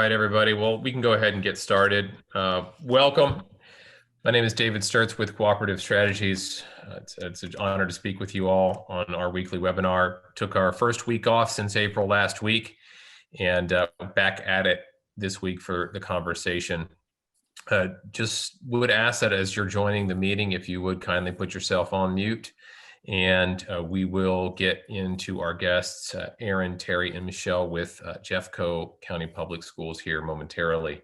right, everybody. Well, we can go ahead and get started. Welcome. My name is David Sturtz with Cooperative Strategies. It's an honor to speak with you all on our weekly webinar. Took our first week off since April last week, and back at it this week for the conversation. Just would ask that as you're joining the meeting, if you would kindly put yourself on mute, and we will get into our guests, Erin, Terry, and Michelle with Jeffco County Public Schools here momentarily.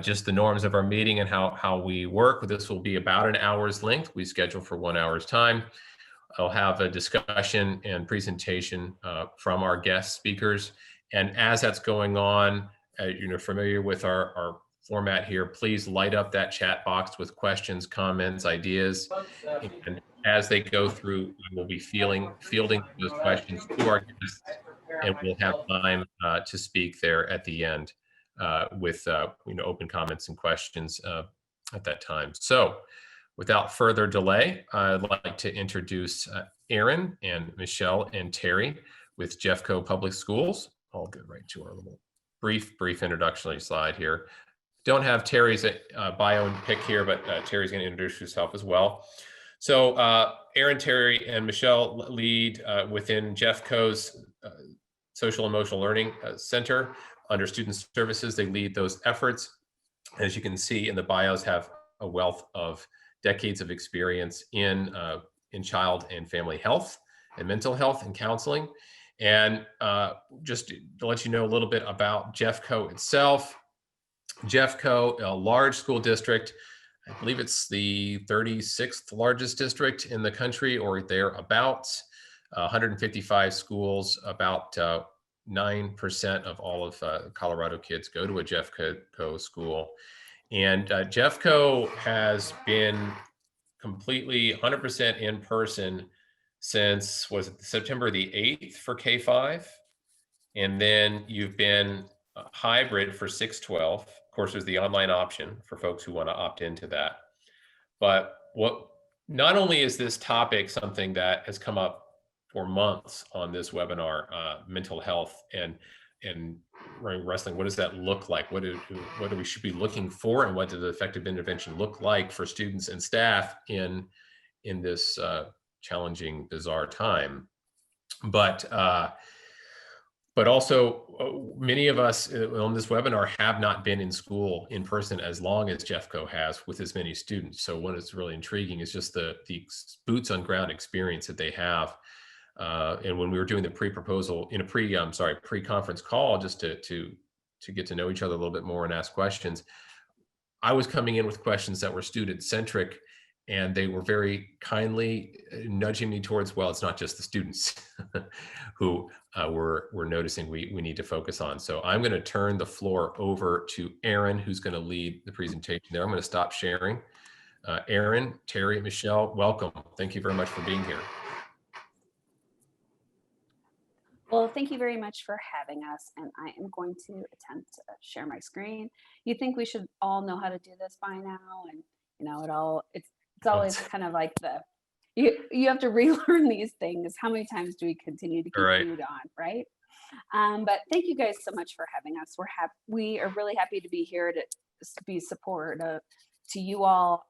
Just the norms of our meeting and how we work. This will be about an hour's length. We schedule for 1 hour's time. I'll have a discussion and presentation from our guest speakers. And as that's going on, you're familiar with our format here, please light up that chat box with questions, comments, ideas. And as they go through, we'll be fielding those questions to our guests, and we'll have time to speak there at the end with open comments and questions at that time. So without further delay, I'd like to introduce Erin and Michelle and Terry with Jeffco Public Schools. I'll get right to our little brief introductory slide here. Don't have Terry's bio and pick here, but Terry's going to introduce herself as well. So Erin, Terry, and Michelle lead within Jeffco's Social Emotional Learning Center under Student Services. They lead those efforts. As you can see in the bios, have a wealth of decades of experience in child and family health and mental health and counseling. And just to let you know a little bit about Jeffco itself. Jeffco, a large school district. I believe it's the 36th largest district in the country or thereabouts. 155 schools, about 9% of all of Colorado kids go to a Jeffco school. And Jeffco has been completely 100% in person since, was it September the 8th for K-5? And then you've been hybrid for 6-12. Of course, there's the online option for folks who want to opt into that. But not only is this topic something that has come up for months on this webinar, mental health and wrestling, what does that look like? What do we should be looking for, and what does effective intervention look like for students and staff in this challenging, bizarre time? But also, many of us on this webinar have not been in school in person as long as Jeffco has with as many students. So what is really intriguing is just the boots on ground experience that they have. And when we were doing the pre-conference call, just to get to know each other a little bit more and ask questions, I was coming in with questions that were student centric, and they were very kindly nudging me towards, well, it's not just the students who we're noticing we need to focus on. So I'm going to turn the floor over to Erin, who's going to lead the presentation there. I'm going to stop sharing. Erin, Terry, Michelle, welcome. Thank you very much for being here. Well, thank you very much for having us, and I am going to attempt to share my screen. You think we should all know how to do this by now, and it's always kind of like you have to relearn these things. How many times do we continue to keep food on, right? But thank you guys so much for having us. We are really happy to be here to be supportive to you all.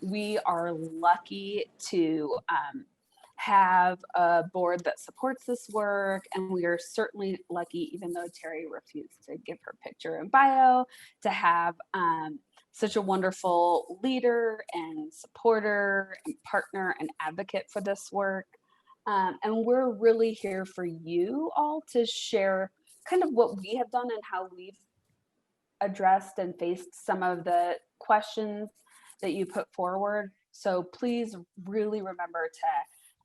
We are lucky to have a board that supports this work, and we are certainly lucky, even though Terry refused to give her picture and bio, to have such a wonderful leader and supporter and partner and advocate for this work. And we're really here for you all to share kind of what we have done and how we've addressed and faced some of the questions that you put forward. So please really remember to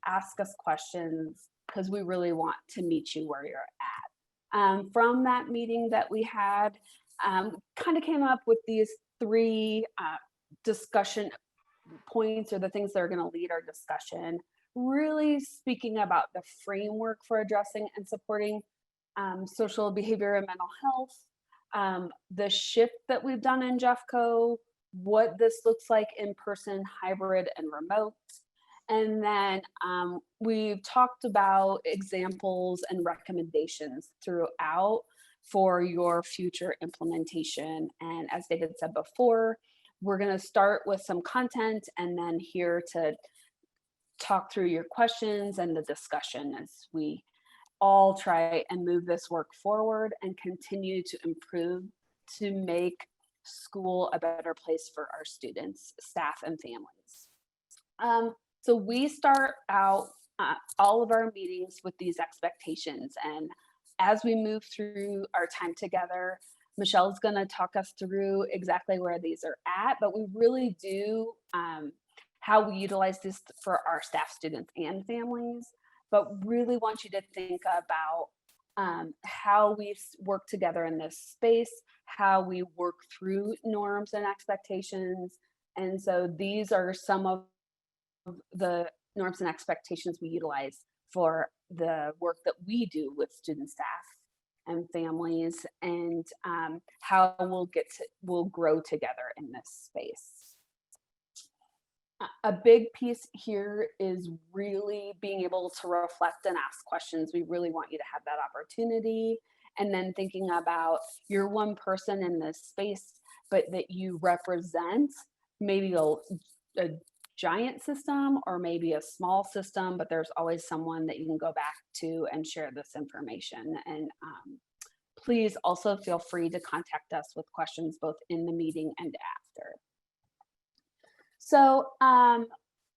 ask us questions, because we really want to meet you where you're at. From that meeting that we had, kind of came up with these 3 discussion points, or the things that are going to lead our discussion, really speaking about the framework for addressing and supporting social behavior and mental health, the shift that we've done in Jeffco, what this looks like in person, hybrid, and remote. And then we've talked about examples and recommendations throughout for your future implementation. And as David said before, we're going to start with some content and then here to talk through your questions and the discussion as we all try and move this work forward and continue to improve to make school a better place for our students, staff, and families. So we start out all of our meetings with these expectations. And as we move through our time together, Michelle's going to talk us through exactly where these are at, but we really do how we utilize this for our staff, students, and families, but really want you to think about how we work together in this space, how we work through norms and expectations. And so these are some of the norms and expectations we utilize for the work that we do with student, staff, and families, and how we'll grow together in this space. A big piece here is really being able to reflect and ask questions. We really want you to have that opportunity. And then thinking about you're one person in this space, but that you represent maybe a giant system or maybe a small system, but there's always someone that you can go back to and share this information. And please also feel free to contact us with questions both in the meeting and after. So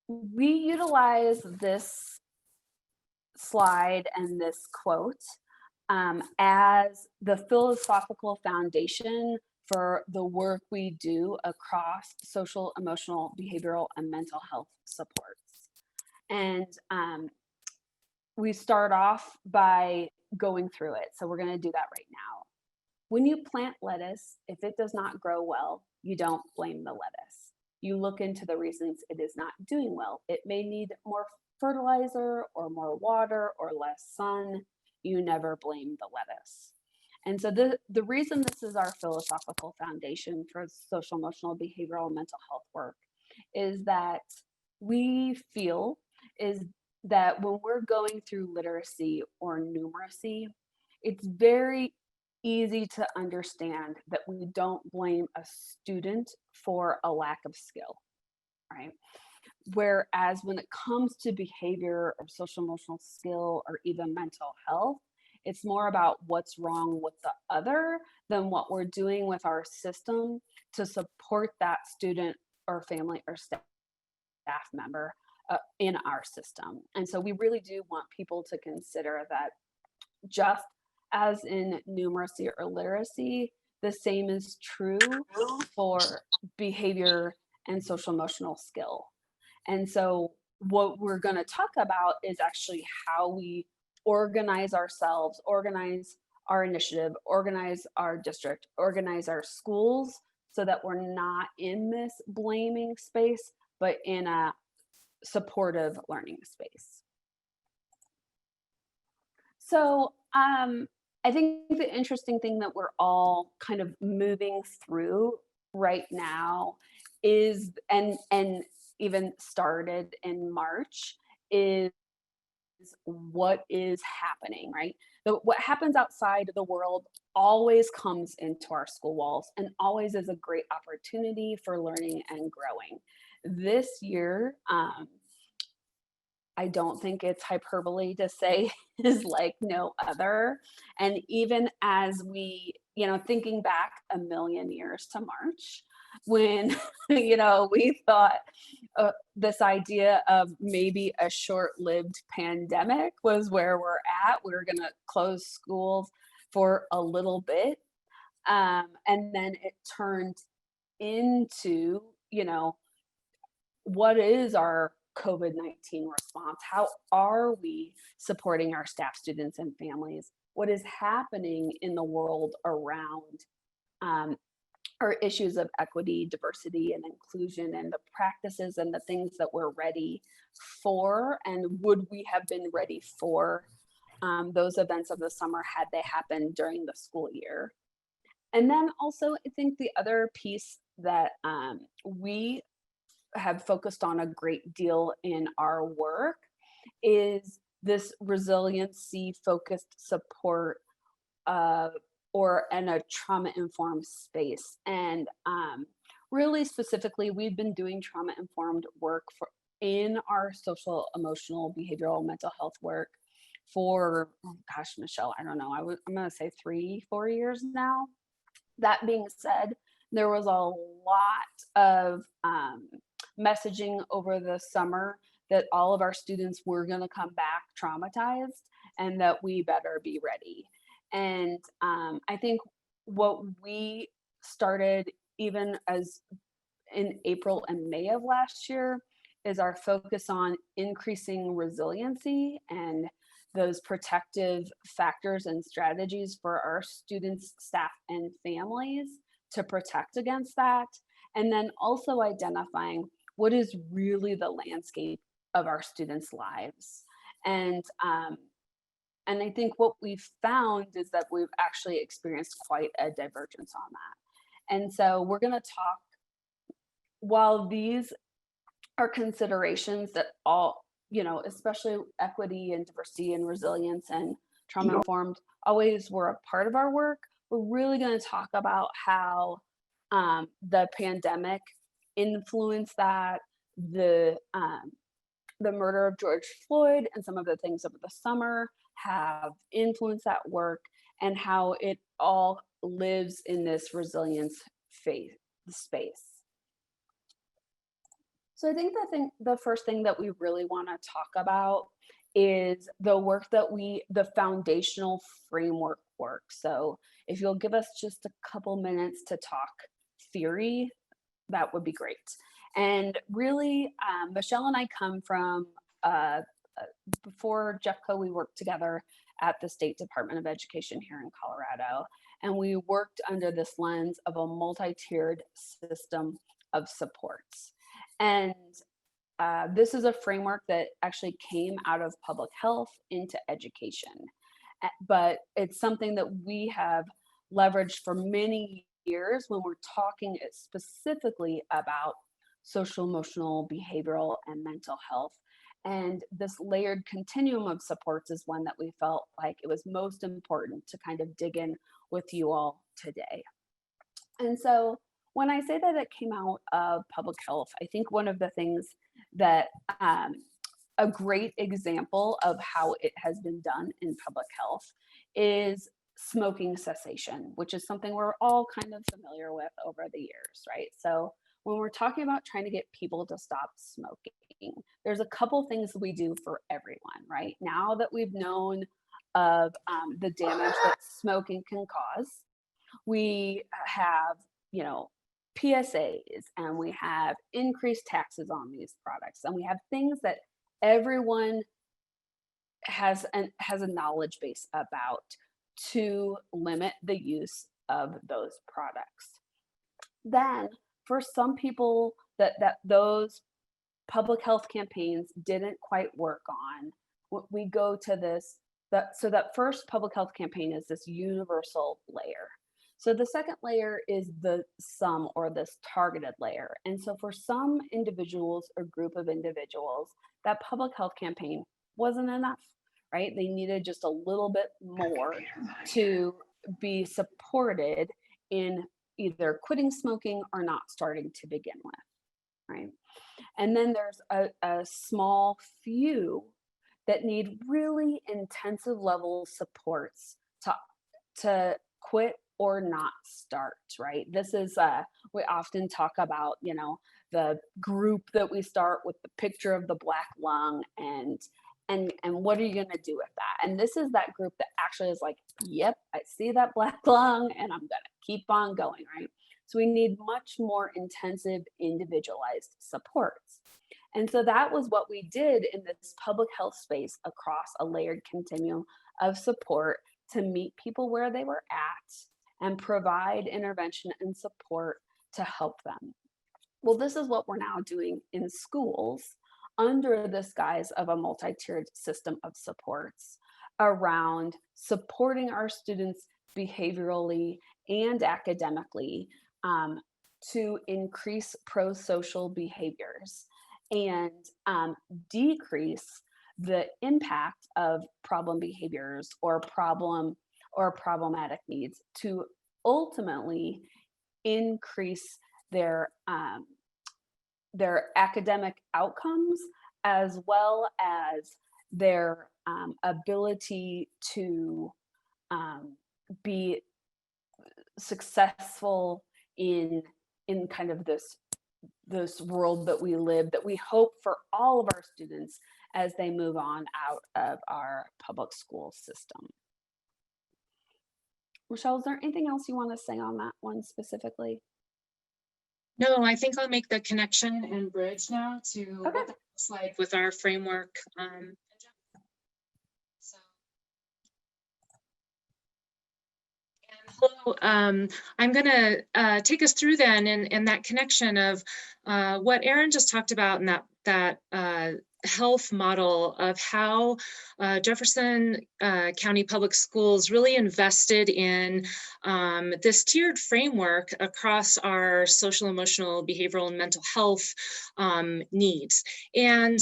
we utilize this slide and this quote as the philosophical foundation for the work we do across social, emotional, behavioral, and mental health supports. And we start off by going through it. So we're going to do that right now. When you plant lettuce, if it does not grow well, you don't blame the lettuce. You look into the reasons it is not doing well. It may need more fertilizer or more water or less sun. You never blame the lettuce. And so the reason this is our philosophical foundation for social, emotional, behavioral, mental health work is that we feel is that when we're going through literacy or numeracy, it's very easy to understand that we don't blame a student for a lack of skill, right? Whereas when it comes to behavior or social emotional skill or even mental health, it's more about what's wrong with the other than what we're doing with our system to support that student or family or staff member in our system. And so we really do want people to consider that just as in numeracy or literacy, the same is true for behavior and social emotional skill. And so what we're going to talk about is actually how we organize ourselves, organize our initiative, organize our district, organize our schools so that we're not in this blaming space, but in a supportive learning space. So I think the interesting thing that we're all kind of moving through right now is, and even started in March, is what is happening, right? What happens outside of the world always comes into our school walls and always is a great opportunity for learning and growing. This year, I don't think it's hyperbole to say is like no other. And even as we, thinking back a million years to March, when, we thought this idea of maybe a short-lived pandemic was where we're at. We were going to close schools for a little bit. And then it turned into, what is our COVID-19 response? How are we supporting our staff, students, and families? What is happening in the world around our issues of equity, diversity, and inclusion, and the practices and the things that we're ready for, and would we have been ready for those events of the summer had they happened during the school year? And then also, I think the other piece that we have focused on a great deal in our work is this resiliency focused support or in a trauma-informed space. And really specifically, we've been doing trauma-informed work in our social, emotional, behavioral, mental health work for, oh gosh, Michelle, I don't know, I'm going to say 3-4 years now. That being said, there was a lot of messaging over the summer that all of our students were going to come back traumatized and that we better be ready. And I think what we started even as in April and May of last year is our focus on increasing resiliency and those protective factors and strategies for our students, staff, and families to protect against that. And then also identifying what is really the landscape of our students' lives. And I think what we've found is that we've actually experienced quite a divergence on that. And so we're going to talk, while these are considerations that all, especially equity and diversity and resilience and trauma informed always were a part of our work, we're really going to talk about how the pandemic influenced that, the murder of George Floyd and some of the things over the summer have influenced that work, and how it all lives in this resilience space. So I think the first thing that we really want to talk about is the work that the foundational framework work. So if you'll give us just a couple minutes to talk theory, that would be great. And really, Michelle and I come from, before Jeffco, we worked together at the State Department of Education here in Colorado. And we worked under this lens of a multi-tiered system of supports. And this is a framework that actually came out of public health into education. But it's something that we have leveraged for many years when we're talking specifically about social, emotional, behavioral, and mental health. And this layered continuum of supports is one that we felt like it was most important to kind of dig in with you all today. And so when I say that it came out of public health, I think one of the things that a great example of how it has been done in public health is smoking cessation, which is something we're all kind of familiar with over the years, right? So when we're talking about trying to get people to stop smoking, there's a couple things we do for everyone, right? Now that we've known of the damage that smoking can cause, we have, PSAs, and we have increased taxes on these products, and we have things that everyone has a knowledge base about to limit the use of those products. Then for some people that those public health campaigns didn't quite work on, we go to this, so that first public health campaign is this universal layer. So the second layer is the sum, or this targeted layer. And so for some individuals or group of individuals, that public health campaign wasn't enough, right? They needed just a little bit more to be supported in either quitting smoking or not starting to begin with, right? And then there's a small few that need really intensive level supports to quit or not start, right? This is, we often talk about, the group that we start with the picture of the black lung and what are you going to do with that? And this is that group that actually is like, yep, I see that black lung and I'm going to keep on going, right? So we need much more intensive individualized supports. And so that was what we did in this public health space across a layered continuum of support to meet people where they were at and provide intervention and support to help them. Well, this is what we're now doing in schools under this guise of a multi-tiered system of supports around supporting our students behaviorally and academically to increase pro-social behaviors and decrease the impact of problem behaviors or or problematic needs to ultimately increase their academic outcomes, as well as their ability to be successful in kind of this world that we live, that we hope for all of our students as they move on out of our public school system. Michelle, is there anything else you want to say on that one specifically? No, I think I'll make the connection and bridge now to Okay. what that looks like with our framework. So, and hello, I'm going to take us through then in that connection of what Erin just talked about, and that health model of how Jefferson County Public Schools really invested in this tiered framework across our social, emotional, behavioral, and mental health needs. And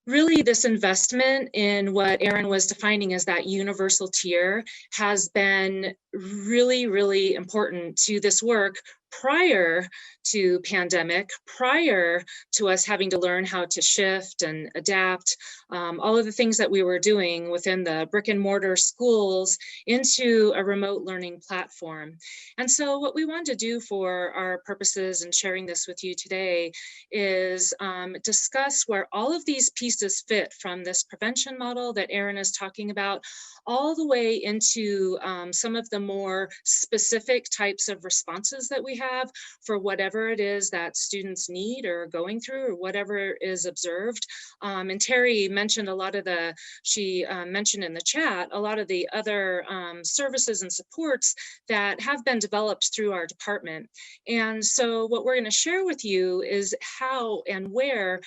really, this investment in what Erin was defining as that universal tier has been really, really important to this work prior to pandemic, prior to us having to learn how to shift and adapt all of the things that we were doing within the brick and mortar schools into a remote learning platform. And so what we want to do for our purposes in sharing this with you today is discuss where all of these pieces fit from this prevention model that Erin is talking about, all the way into some of the more specific types of responses that we have for whatever it is that students need or going through, or whatever is observed. And Terry mentioned a lot of she mentioned in the chat, a lot of the other services and supports that have been developed through our department. And so what we're going to share with you is how and where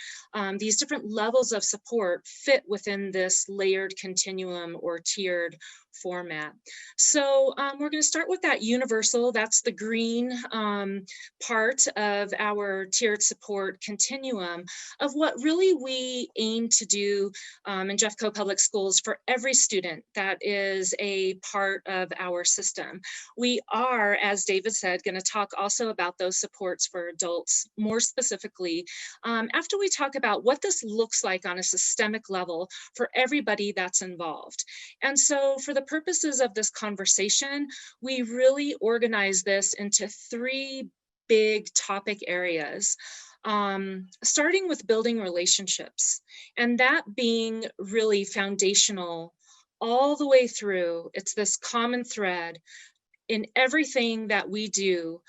these different levels of support fit within this layered continuum or tiered format. So we're going to start with that universal, that's the green part of our tiered support continuum of what really we aim to do in Jeffco Public Schools for every student that is a part of our system. We are, as David said, going to talk also about those supports for adults more specifically after we talk about what this looks like on a systemic level for everybody that's involved. And so for the purposes of this conversation, we really organize this into three big topic areas, starting with building relationships, and that being really foundational all the way through. It's this common thread in everything that we do,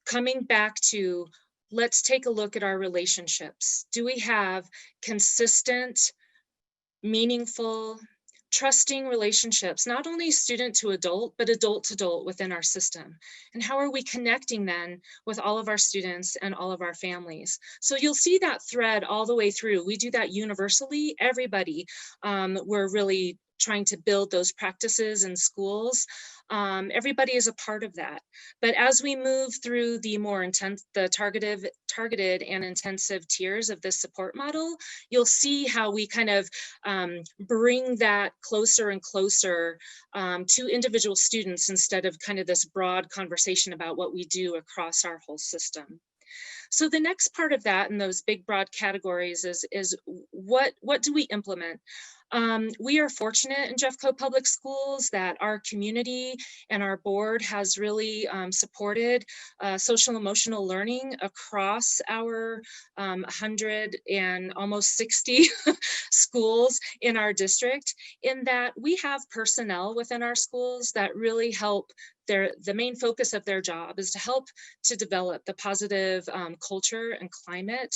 coming back to, let's take a look at our relationships. Do we have consistent, meaningful, trusting relationships, not only student to adult, but adult to adult within our system? And how are we connecting then with all of our students and all of our families? So you'll see that thread all the way through. We do that universally, everybody. We're really trying to build those practices in schools. Everybody is a part of that. But as we move through the more intense, the targeted and intensive tiers of this support model, you'll see how we kind of bring that closer and closer to individual students instead of kind of this broad conversation about what we do across our whole system. So the next part of that and those big broad categories is what do we implement? We are fortunate in Jeffco Public Schools that our community and our board has really supported social emotional learning across our 100 and almost 60 schools in our district, in that we have personnel within our schools that really help. The main focus of their job is to help to develop the positive culture and climate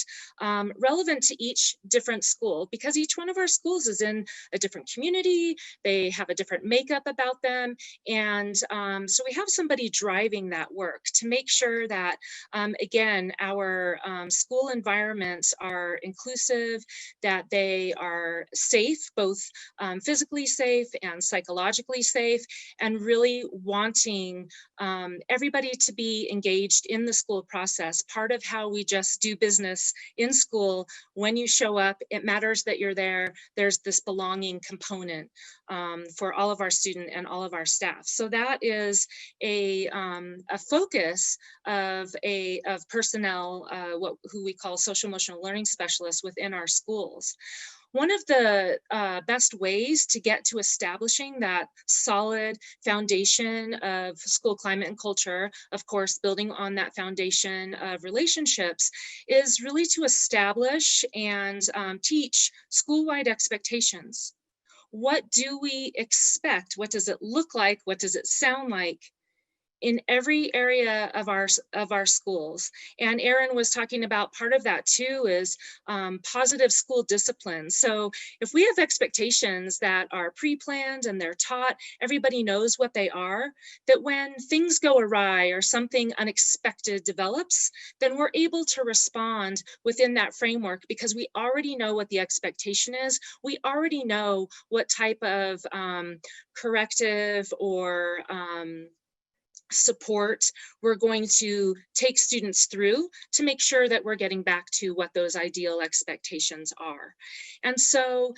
relevant to each different school, because each one of our schools is in a different community. They have a different makeup about them. And so we have somebody driving that work to make sure that, again, our school environments are inclusive, that they are safe, both physically safe and psychologically safe, and really wanting everybody to be engaged in the school process. Part of how we just do business in school, when you show up, it matters that you're there. There's this belonging component for all of our student and all of our staff. So that is a focus of personnel, who we call social emotional learning specialists within our schools. One of the best ways to get to establishing that solid foundation of school climate and culture, of course, building on that foundation of relationships, is really to establish and teach school-wide expectations. What do we expect? What does it look like? What does it sound like in every area of our schools? And Erin was talking about part of that too is positive school discipline. So if we have expectations that are pre-planned and they're taught, everybody knows what they are, that when things go awry or something unexpected develops, then we're able to respond within that framework because we already know what the expectation is. We already know what type of corrective or support we're going to take students through to make sure that we're getting back to what those ideal expectations are. And so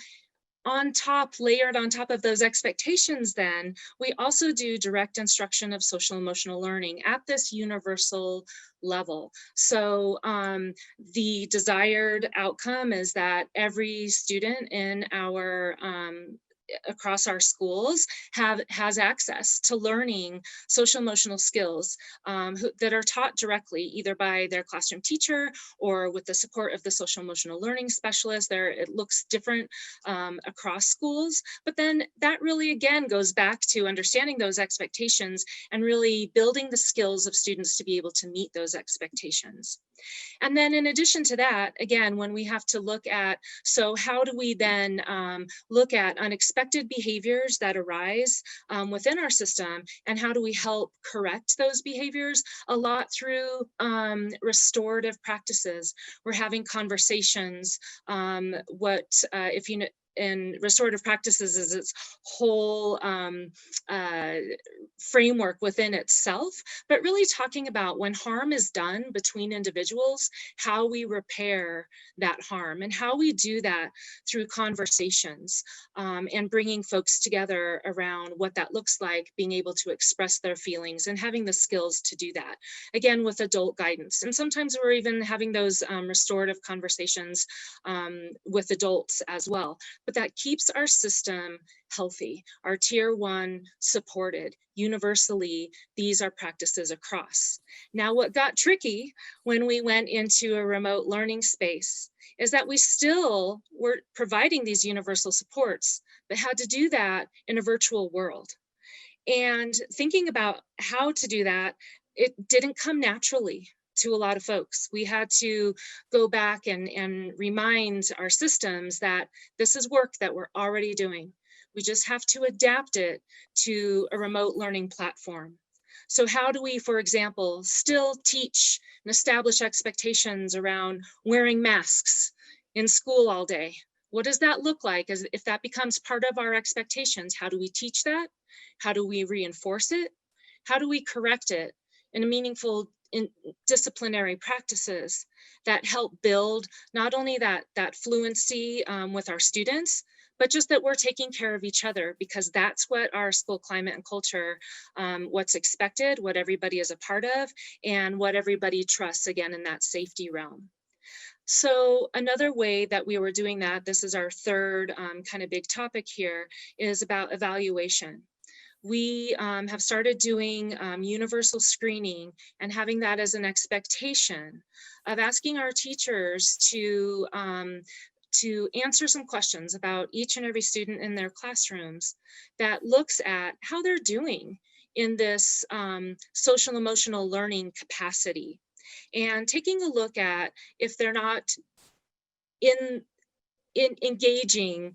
layered on top of those expectations, then we also do direct instruction of social emotional learning at this universal level. So the desired outcome is that every student in our across our schools has access to learning social emotional skills that are taught directly either by their classroom teacher or with the support of the social emotional learning specialist. It looks different across schools, but then that really again goes back to understanding those expectations and really building the skills of students to be able to meet those expectations. And then in addition to that, again, when we have to look at, so how do we then look at unexpected behaviors that arise within our system, and how do we help correct those behaviors? A lot through restorative practices. We're having conversations. If you know, in restorative practices is its whole framework within itself, but really talking about when harm is done between individuals, how we repair that harm and how we do that through conversations and bringing folks together around what that looks like, being able to express their feelings and having the skills to do that, again, with adult guidance. And sometimes we're even having those restorative conversations with adults as well. But that keeps our system healthy, our tier 1 supported. Universally, these are practices across. Now, what got tricky when we went into a remote learning space is that we still were providing these universal supports, but had to do that in a virtual world. And thinking about how to do that, it didn't come naturally to a lot of folks. We had to go back and remind our systems that this is work that we're already doing. We just have to adapt it to a remote learning platform. So how do we, for example, still teach and establish expectations around wearing masks in school all day? What does that look like if that becomes part of our expectations? How do we teach that? How do we reinforce it? How do we correct it in a meaningful disciplinary practices that help build not only that fluency with our students, but just that we're taking care of each other, because that's what our school climate and culture, what's expected, what everybody is a part of, and what everybody trusts, again, in that safety realm. So another way that we were doing that, this is our third kind of big topic here, is about evaluation. We have started doing universal screening and having that as an expectation of asking our teachers to answer some questions about each and every student in their classrooms that looks at how they're doing in this social emotional learning capacity, and taking a look at if they're not in engaging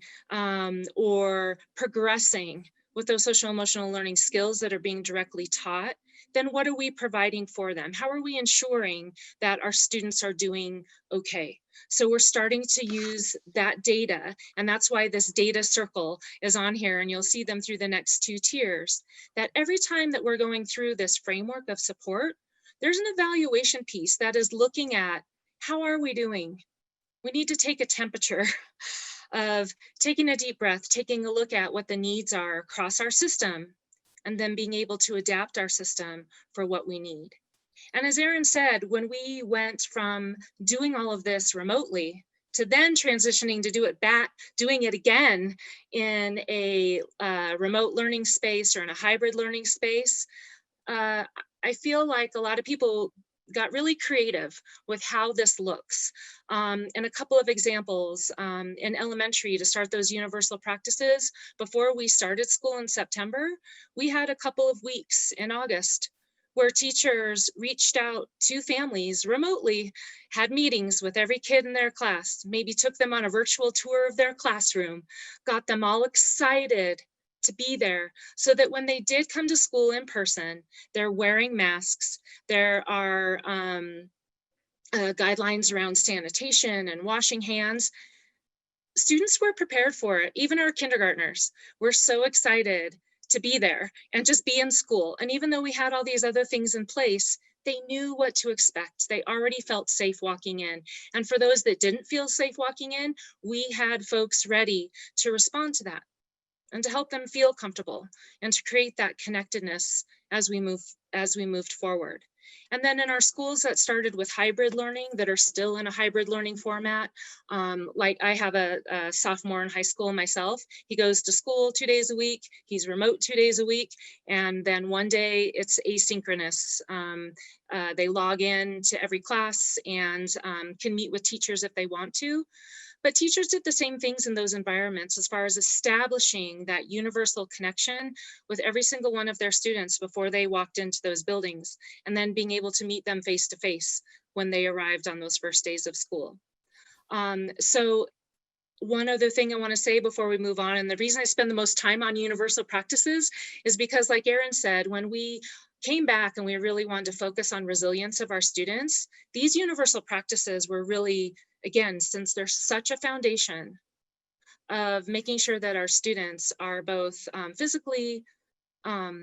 or progressing with those social emotional learning skills that are being directly taught, then what are we providing for them? How are we ensuring that our students are doing okay? So we're starting to use that data, and that's why this data circle is on here, and you'll see them through the next 2 tiers, that every time that we're going through this framework of support, there's an evaluation piece that is looking at how are we doing? We need to take a temperature of taking a deep breath, taking a look at what the needs are across our system, and then being able to adapt our system for what we need. And as Erin said, when we went from doing all of this remotely to then transitioning to doing it again in a remote learning space or in a hybrid learning space, I feel like a lot of people got really creative with how this looks. And a couple of examples in elementary, to start those universal practices, before we started school in September, we had a couple of weeks in August where teachers reached out to families remotely, had meetings with every kid in their class, maybe took them on a virtual tour of their classroom, got them all excited to be there, so that when they did come to school in person, they're wearing masks. There are guidelines around sanitation and washing hands. Students were prepared for it. Even our kindergartners were so excited to be there and just be in school. And even though we had all these other things in place, they knew what to expect. They already felt safe walking in. And for those that didn't feel safe walking in, we had folks ready to respond to that and to help them feel comfortable and to create that connectedness as we moved forward. And then in our schools that started with hybrid learning, that are still in a hybrid learning format, like I have a sophomore in high school myself. He goes to school 2 days a week, he's remote 2 days a week, and then one day it's asynchronous. They log in to every class and can meet with teachers if they want to. But teachers did the same things in those environments as far as establishing that universal connection with every single one of their students before they walked into those buildings, and then being able to meet them face to face when they arrived on those first days of school. So one other thing I want to say before we move on, and the reason I spend the most time on universal practices is because, like Erin said, when we came back and we really wanted to focus on resilience of our students, these universal practices were really, again, since there's such a foundation of making sure that our students are both physically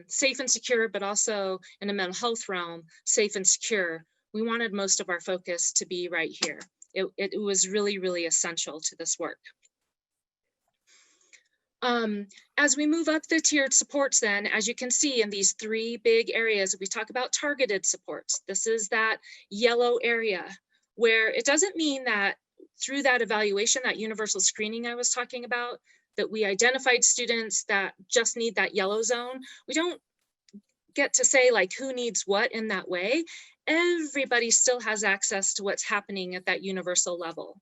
safe and secure, but also in a mental health realm, safe and secure, we wanted most of our focus to be right here. It was really, really essential to this work. As we move up the tiered supports then, as you can see in these three big areas, we talk about targeted supports. This is that yellow area where it doesn't mean that through that evaluation, that universal screening I was talking about, that we identified students that just need that yellow zone. We don't get to say like who needs what in that way. Everybody still has access to what's happening at that universal level.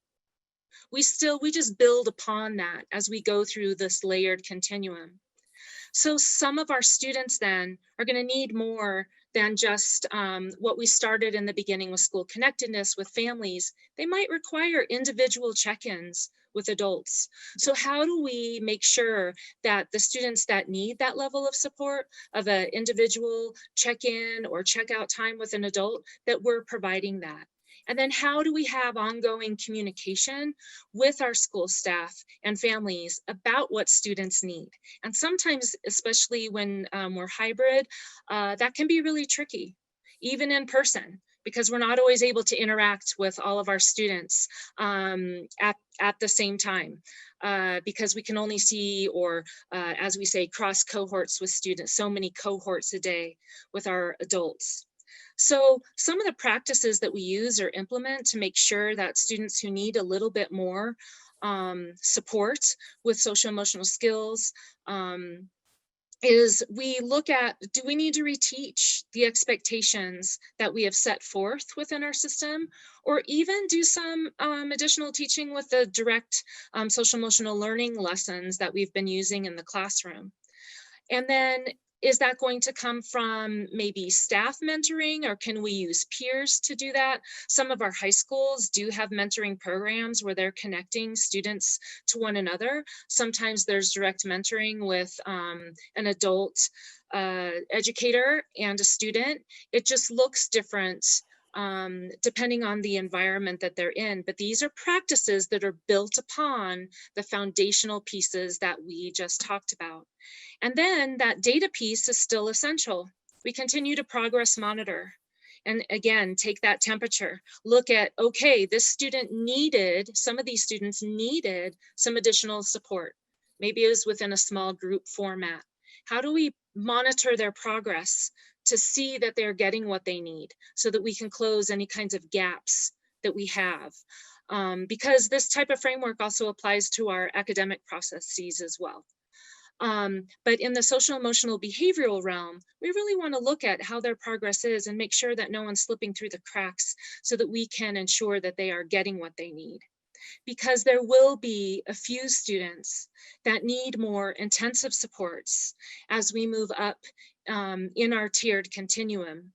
We just build upon that as we go through this layered continuum. So some of our students then are going to need more than just what we started in the beginning with school connectedness with families. They might require individual check-ins with adults. So how do we make sure that the students that need that level of support of an individual check-in or check-out time with an adult, that we're providing that? And then how do we have ongoing communication with our school staff and families about what students need? And sometimes, especially when we're hybrid, that can be really tricky, even in person, because we're not always able to interact with all of our students at the same time, because we can only see, or as we say, cross cohorts with students, so many cohorts a day with our adults. So some of the practices that we use or implement to make sure that students who need a little bit more support with social emotional skills is we look at, do we need to reteach the expectations that we have set forth within our system, or even do some additional teaching with the direct social emotional learning lessons that we've been using in the classroom? And then is that going to come from maybe staff mentoring, or can we use peers to do that? Some of our high schools do have mentoring programs where they're connecting students to one another. Sometimes there's direct mentoring with an adult educator and a student. It just looks different depending on the environment that they're in. But these are practices that are built upon the foundational pieces that we just talked about. And then that data piece is still essential. We continue to progress monitor. And again, take that temperature, look at, okay, this student needed, some of these students needed some additional support. Maybe it was within a small group format. How do we monitor their progress to see that they're getting what they need so that we can close any kinds of gaps that we have? Because this type of framework also applies to our academic processes as well. But in the social emotional behavioral realm, we really want to look at how their progress is and make sure that no one's slipping through the cracks so that we can ensure that they are getting what they need. Because there will be a few students that need more intensive supports as we move up in our tiered continuum.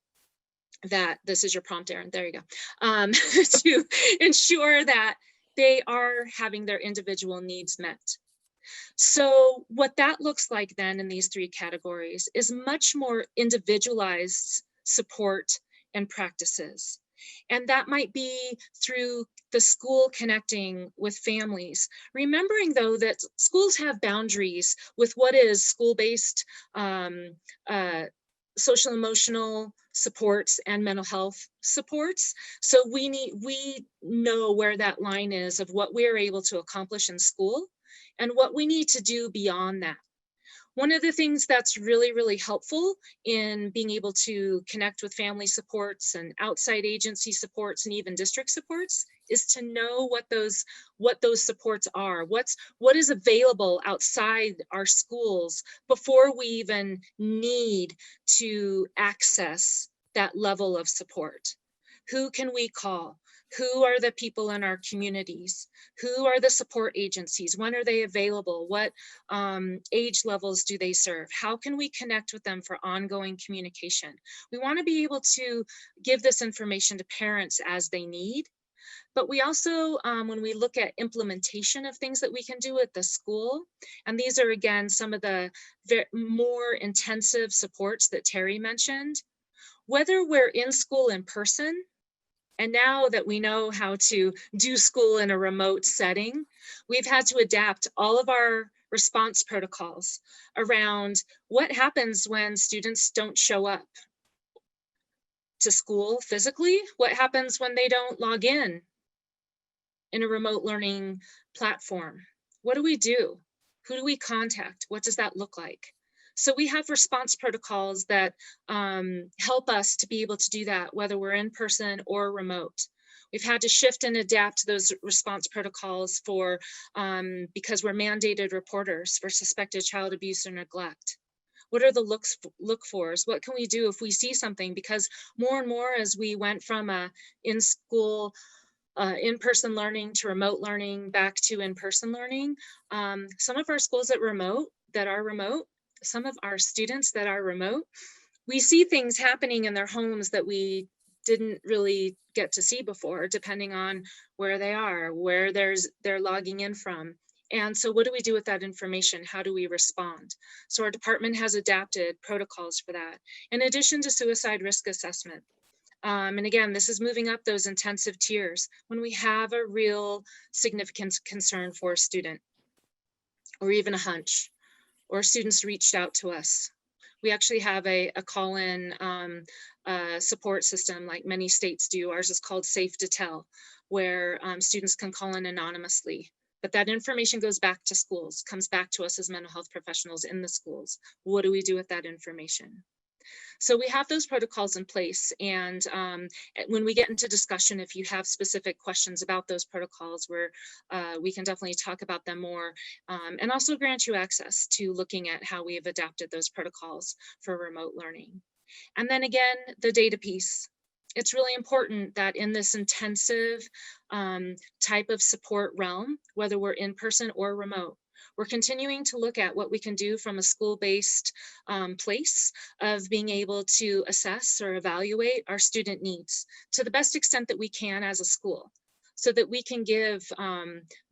That this is your prompt, Erin, there you go, to ensure that they are having their individual needs met. So what that looks like then in these three categories is much more individualized support and practices. And that might be through the school connecting with families. Remembering though that schools have boundaries with what is school-based social emotional supports and mental health supports. So we know where that line is of what we're able to accomplish in school and what we need to do beyond that. One of the things that's really, really helpful in being able to connect with family supports and outside agency supports and even district supports is to know what those supports are, what is available outside our schools before we even need to access that level of support. Who can we call? Who are the people in our communities? Who are the support agencies? When are they available? What age levels do they serve? How can we connect with them for ongoing communication? We want to be able to give this information to parents as they need. But we also, when we look at implementation of things that we can do at the school, and these are again some of the more intensive supports that Terry mentioned, whether we're in school in person, and now that we know how to do school in a remote setting, we've had to adapt all of our response protocols around what happens when students don't show up to school physically, what happens when they don't log in a remote learning platform. What do we do? Who do we contact? What does that look like? So we have response protocols that help us to be able to do that, whether we're in person or remote. We've had to shift and adapt those response protocols for because we're mandated reporters for suspected child abuse or neglect. What are the look-fors? What can we do if we see something? Because more and more as we went from in-school in-person learning to remote learning back to in-person learning, some of our schools that are remote, some of our students that are remote, we see things happening in their homes that we didn't really get to see before, depending on where they are, where they're logging in from. And so what do we do with that information? How do we respond? So our department has adapted protocols for that, in addition to suicide risk assessment. And again, this is moving up those intensive tiers when we have a real significant concern for a student, or even a hunch, or students reached out to us. We actually have a call-in support system like many states do. Ours is called Safe to Tell, where students can call in anonymously. But that information goes back to schools, comes back to us as mental health professionals in the schools. What do we do with that information? So we have those protocols in place, and when we get into discussion, if you have specific questions about those protocols, we can definitely talk about them more, and also grant you access to looking at how we have adapted those protocols for remote learning. And then again, the data piece. It's really important that in this intensive type of support realm, whether we're in person or remote, we're continuing to look at what we can do from a school-based place of being able to assess or evaluate our student needs to the best extent that we can as a school, so that we can give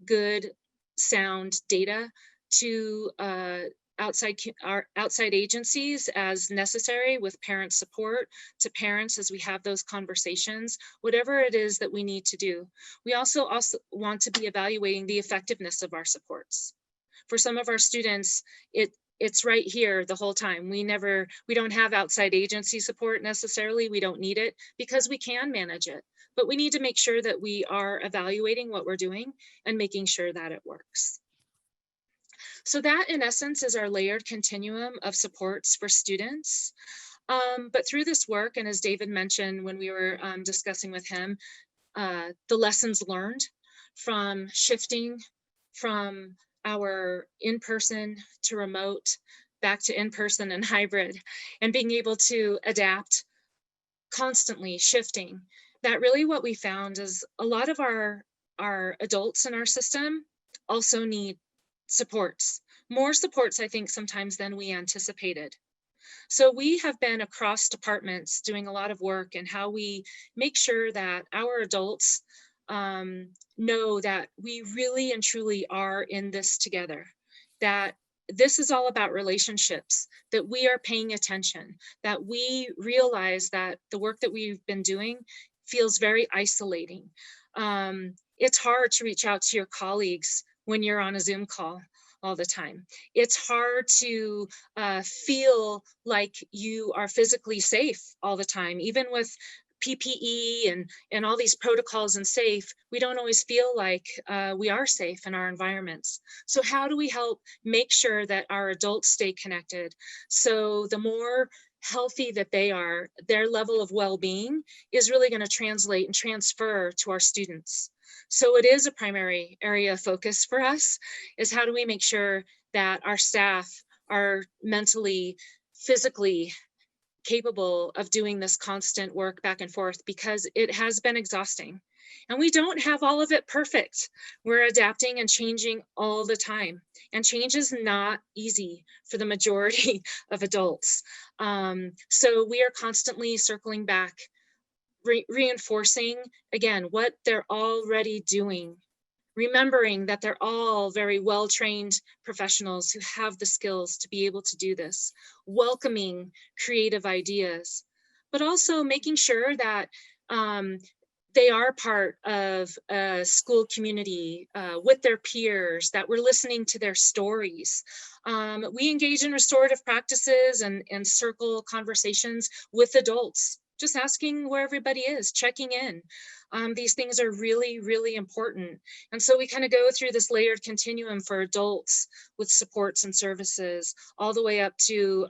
good, sound data to our outside agencies as necessary, with parent support to parents as we have those conversations, whatever it is that we need to do. We also want to be evaluating the effectiveness of our supports. For some of our students, it's right here the whole time. We don't have outside agency support necessarily. We don't need it because we can manage it, but we need to make sure that we are evaluating what we're doing and making sure that it works. So that in essence is our layered continuum of supports for students. But through this work, and as David mentioned when we were discussing with him, the lessons learned from shifting from our in-person to remote, back to in-person and hybrid, and being able to adapt, constantly shifting, that really what we found is a lot of our adults in our system also need supports, more supports, I think, sometimes than we anticipated. So we have been across departments doing a lot of work in how we make sure that our adults know that we really and truly are in this together, that this is all about relationships, that we are paying attention, that we realize that the work that we've been doing feels very isolating. It's hard to reach out to your colleagues when you're on a Zoom call all the time. It's hard to feel like you are physically safe all the time, even with PPE and all these protocols and safe, we don't always feel like we are safe in our environments. So how do we help make sure that our adults stay connected? So the more healthy that they are, their level of well-being is really going to translate and transfer to our students. So it is a primary area of focus for us, is how do we make sure that our staff are mentally, physically capable of doing this constant work back and forth, because it has been exhausting. And we don't have all of it perfect. We're adapting and changing all the time. And change is not easy for the majority of adults. So we are constantly circling back, reinforcing, again, what they're already doing, remembering that they're all very well-trained professionals who have the skills to be able to do this, welcoming creative ideas, but also making sure that they are part of a school community with their peers, that we're listening to their stories. We engage in restorative practices and circle conversations with adults, just asking where everybody is, checking in. These things are really, really important. And so we kind of go through this layered continuum for adults with supports and services, all the way up to,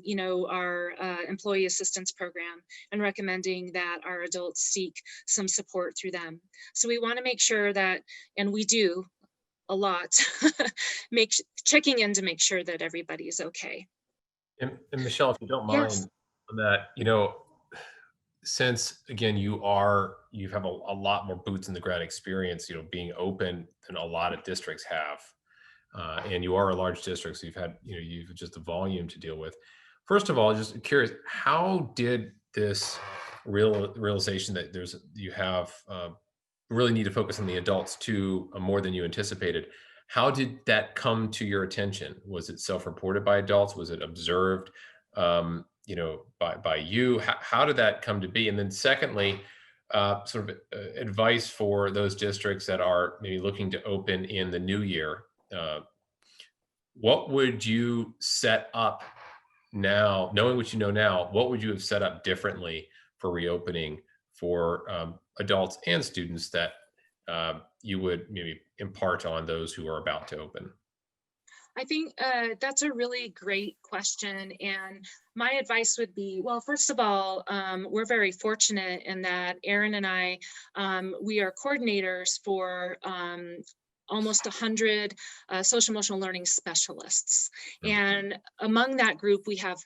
you know, our employee assistance program, and recommending that our adults seek some support through them. So we want to make sure that, and we do a lot, checking in to make sure that everybody's okay. And Michelle, if you don't mind, Yes. on that, you know, since again you have a lot more boots in the ground experience, you know, being open than a lot of districts have, and you are a large district, so you've just the volume to deal with. First of all, just curious, how did this realization that you have really need to focus on the adults to more than you anticipated, how did that come to your attention? Was it self-reported by adults? Was it observed you know, by you? How did that come to be? And then secondly, sort of advice for those districts that are maybe looking to open in the new year. What would you set up now, knowing what you know now, what would you have set up differently for reopening for adults and students that you would maybe impart on those who are about to open? I think that's a really great question. And my advice would be, well, first of all, we're very fortunate in that Erin and I, we are coordinators for almost 100 social emotional learning specialists. And among that group, we have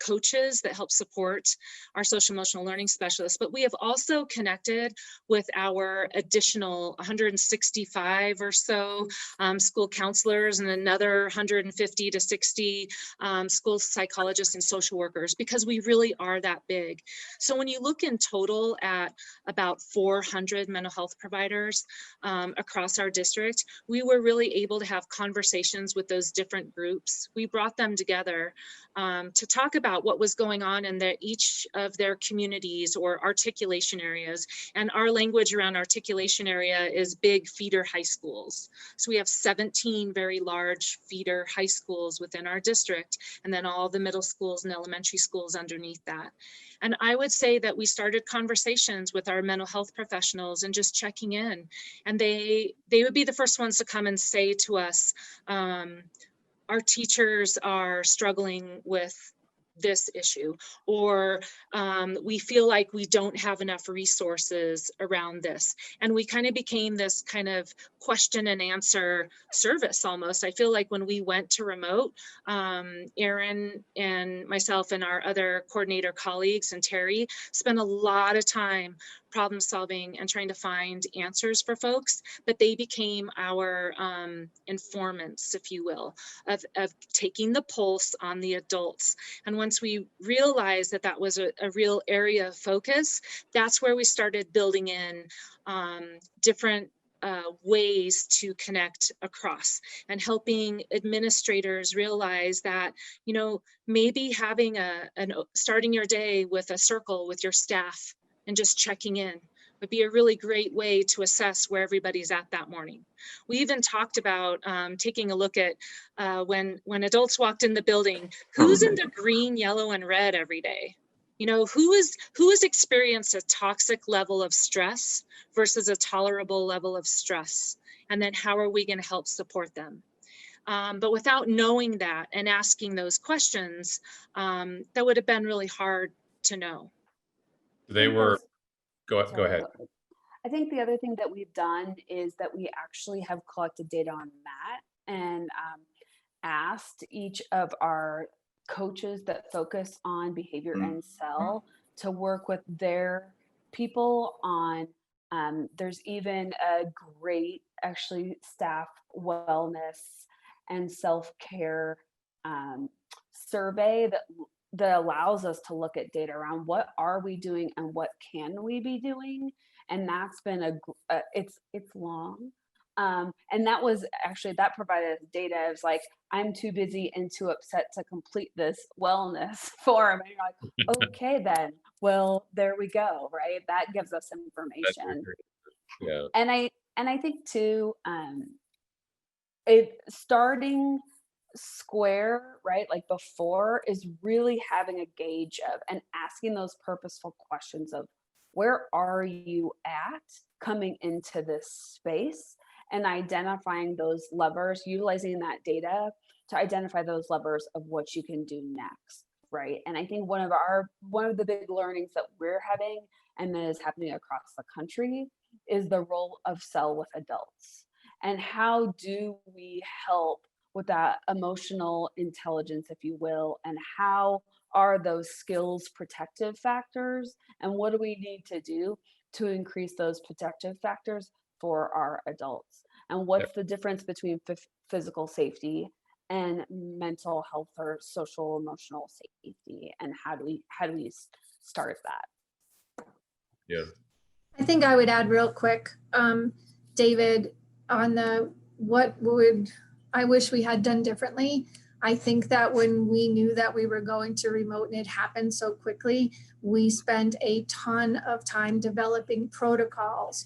coaches that help support our social emotional learning specialists, but we have also connected with our additional 165 or so school counselors and another 150 to 60 school psychologists and social workers, because we really are that big. So when you look in total at about 400 mental health providers across our district, we were really able to have conversations with those different groups. We brought them together to talk about what was going on in each of their communities or articulation areas. And our language around articulation area is big feeder high schools. So we have 17 very large feeder high schools within our district, and then all the middle schools and elementary schools underneath that. And I would say that we started conversations with our mental health professionals and just checking in. And they would be the first ones to come and say to us, our teachers are struggling with this issue, or we feel like we don't have enough resources around this. And we kind of became this kind of question and answer service almost. I feel like when we went to remote, Erin and myself and our other coordinator colleagues and Terry spent a lot of time problem solving and trying to find answers for folks, but they became our informants, if you will, of taking the pulse on the adults. And once we realized that that was a real area of focus, that's where we started building in different ways to connect across and helping administrators realize that, you know, maybe having starting your day with a circle with your staff and just checking in would be a really great way to assess where everybody's at that morning. We even talked about taking a look at when adults walked in the building, who's in the green, yellow, and red every day? You know, who has experienced a toxic level of stress versus a tolerable level of stress? And then how are we going to help support them? But without knowing that and asking those questions, that would have been really hard to know. They were, go ahead. I think the other thing that we've done is that we actually have collected data on that and asked each of our coaches that focus on behavior and cell to work with their people on, there's even a great actually staff wellness and self-care survey that allows us to look at data around what are we doing and what can we be doing. And that's been it's long. And that was actually, that provided data. It was like, I'm too busy and too upset to complete this wellness form. And you're like, okay, then, well, there we go. Right. That gives us information. Yeah. And I think too, it starting square, right, like before, is really having a gauge of and asking those purposeful questions of where are you at coming into this space, and identifying those levers, utilizing that data to identify those levers of what you can do next, right? And I think one of the big learnings that we're having and that is happening across the country is the role of cell with adults, and how do we help with that emotional intelligence, if you will, and how are those skills protective factors, and what do we need to do to increase those protective factors for our adults, and what's the difference between physical safety and mental health or social emotional safety, and how do we start that? Yeah, I think I would add real quick, David, on what would I wish we had done differently. I think that when we knew that we were going to remote and it happened so quickly, we spent a ton of time developing protocols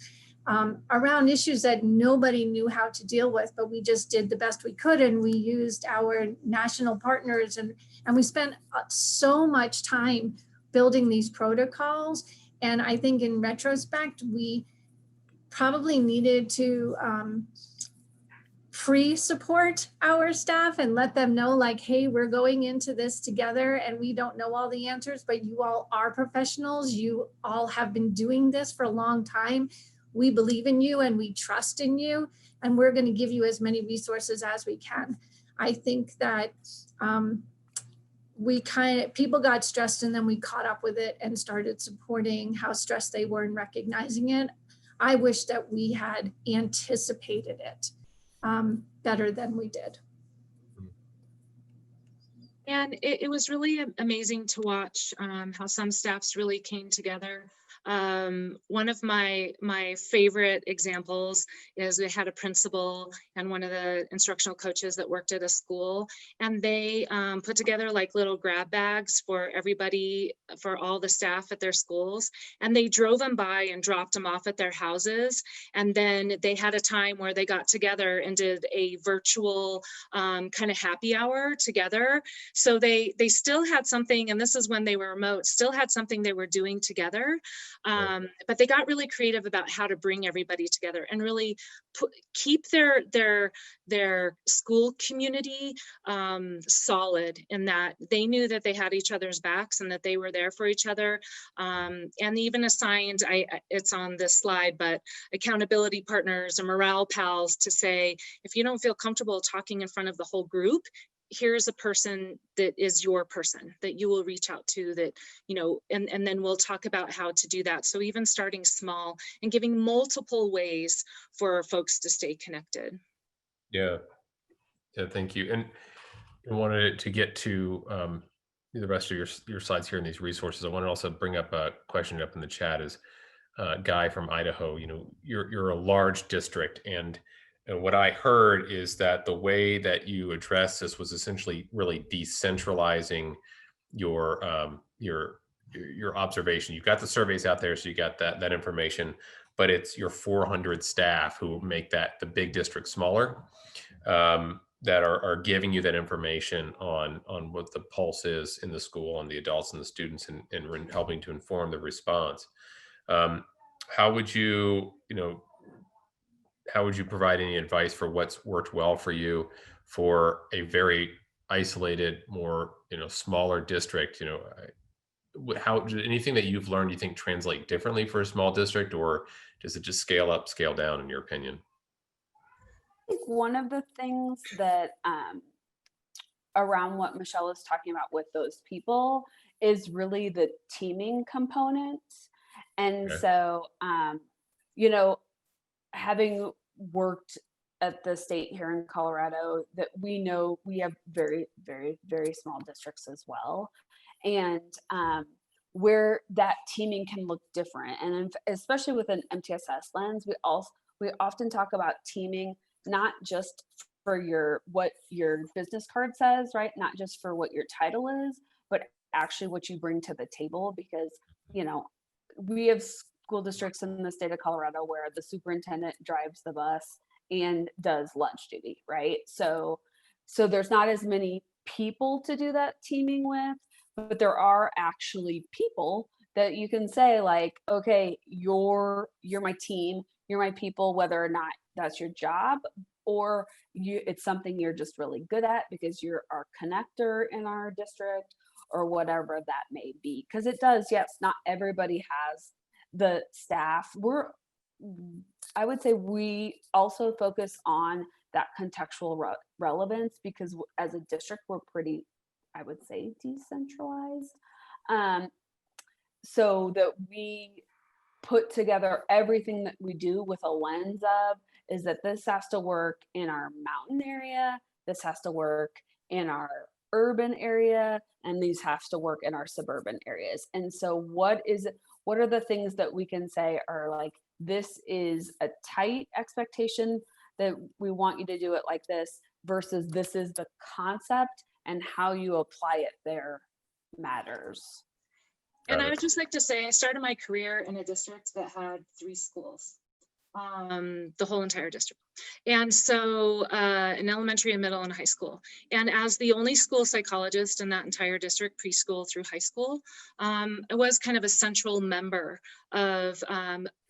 around issues that nobody knew how to deal with, but we just did the best we could. And we used our national partners and we spent so much time building these protocols. And I think in retrospect, we probably needed to pre-support our staff and let them know, like, hey, we're going into this together and we don't know all the answers, but you all are professionals. You all have been doing this for a long time. We believe in you and we trust in you, and we're going to give you as many resources as we can. I think that people got stressed and then we caught up with it and started supporting how stressed they were and recognizing it. I wish that we had anticipated it better than we did. And it was really amazing to watch how some staffs really came together. One of my favorite examples is we had a principal and one of the instructional coaches that worked at a school, and they put together like little grab bags for everybody, for all the staff at their schools, and they drove them by and dropped them off at their houses. And then they had a time where they got together and did a virtual kind of happy hour together. So they still had something, and this is when they were remote, still had something they were doing together. But they got really creative about how to bring everybody together and really keep their school community solid, in that they knew that they had each other's backs and that they were there for each other. And even assigned, it's on this slide, but accountability partners and morale pals to say, if you don't feel comfortable talking in front of the whole group, here's a person that is your person that you will reach out to, that, you know, and then we'll talk about how to do that. So even starting small and giving multiple ways for folks to stay connected. Yeah, thank you. And I wanted to get to the rest of your slides here in these resources. I want to also bring up a question up in the chat. Is Guy from Idaho. You know, you're a large district, and what I heard is that the way that you address this was essentially really decentralizing your observation. You've got the surveys out there, so you got that information, but it's your 400 staff who make that the big district smaller, that are giving you that information on what the pulse is in the school and the adults and the students, and helping to inform the response. How would you provide any advice for what's worked well for you for a very isolated, more, smaller district? How anything that you've learned, you think translate differently for a small district, or does it just scale up, scale down in your opinion? I think one of the things that around what Michelle is talking about with those people is really the teaming component. And Okay. so, having worked at the state here in Colorado, that we know we have very, very, very small districts as well. And where that teaming can look different. And especially with an MTSS lens, we often talk about teaming, not just for what your business card says, right? Not just for what your title is, but actually what you bring to the table. Because, we have school districts in the state of Colorado where the superintendent drives the bus and does lunch duty, right? So there's not as many people to do that teaming with, but there are actually people that you can say, like, okay, you're my team, you're my people, whether or not that's your job, or it's something you're just really good at because you're our connector in our district, or whatever that may be. Because it does, yes, not everybody has the staff. I would say we also focus on that contextual relevance, because as a district, we're pretty, I would say, decentralized. So that we put together everything that we do with a lens of, is that this has to work in our mountain area, this has to work in our urban area, and these have to work in our suburban areas. And so what are the things that we can say are like, this is a tight expectation that we want you to do it like this, versus this is the concept, and how you apply it there matters. And I would just like to say, I started my career in a district that had 3 schools, the whole entire district. And so an elementary and middle and high school. And as the only school psychologist in that entire district, preschool through high school, I was kind of a central member of